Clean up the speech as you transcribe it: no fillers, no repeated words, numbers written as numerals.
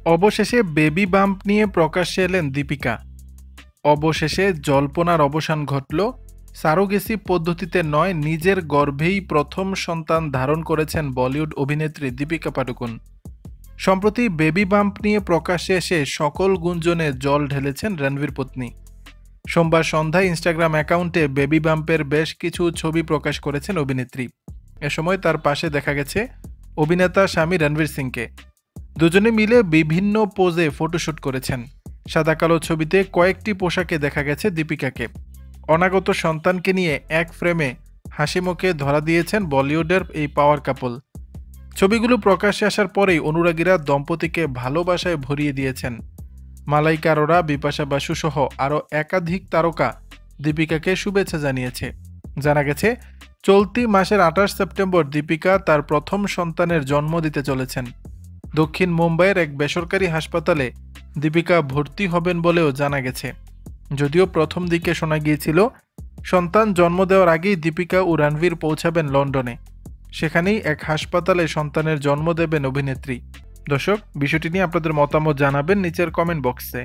অবশেষে baby bump নিয়ে প্রকাশ্যে এলেন দীপিকা। অবশেষে জল্পনার অবসান ঘটল। সারোগেসি পদ্ধতিতে নয়, নিজের গর্ভেই প্রথম সন্তান ধারণ করেছেন বলিউড অভিনেত্রী দীপিকা পাডুকোন। সম্প্রতি বেবি বাম্প নিয়ে প্রকাশ্যে এসে সকল গুঞ্জনে জল ঢেলেছেন রণবীর পত্নী। সোমবার সন্ধ্যায় ইনস্টাগ্রাম অ্যাকাউন্টে বেবি বাম্পের বেশ কিছু ছবি প্রকাশ করেছেন অভিনেত্রী। এ সময় তার পাশে দেখা গেছে অভিনেতা স্বামী রণবীর সিংকে। দুজনে মিলে বিভিন্ন পোজে ফটোশ্যুট করেছেন। সাদা কালো ছবিতে কয়েকটি পোশাকে দেখা গেছে দীপিকাকে। অনাগত সন্তানকে নিয়ে এক ফ্রেমে হাসিমুখে ধরা দিয়েছেন বলিউডের এই পাওয়ার কাপল। ছবিগুলো প্রকাশ্যে আসার পরেই অনুরাগীরা দম্পতিকে ভালোবাসায় ভরিয়ে দিয়েছেন। মালাইকা আরোরা, বিপাশা বাসু সহ আরও একাধিক তারকা দীপিকাকে শুভেচ্ছা জানিয়েছে। জানা গেছে চলতি মাসের 28 সেপ্টেম্বর দীপিকা তার প্রথম সন্তানের জন্ম দিতে চলেছেন। দক্ষিণ মুম্বাইয়ের এক বেসরকারি হাসপাতালে দীপিকা ভর্তি হবেন বলেও জানা গেছে। যদিও প্রথম দিকে শোনা গিয়েছিল সন্তান জন্ম দেওয়ার আগেই দীপিকা ও রণবীর পৌঁছাবেন লন্ডনে। সেখানেই এক হাসপাতালে সন্তানের জন্ম দেবেন অভিনেত্রী। দর্শক, বিষয়টি নিয়ে আপনাদের মতামত জানাবেন নিচের কমেন্ট বক্সে।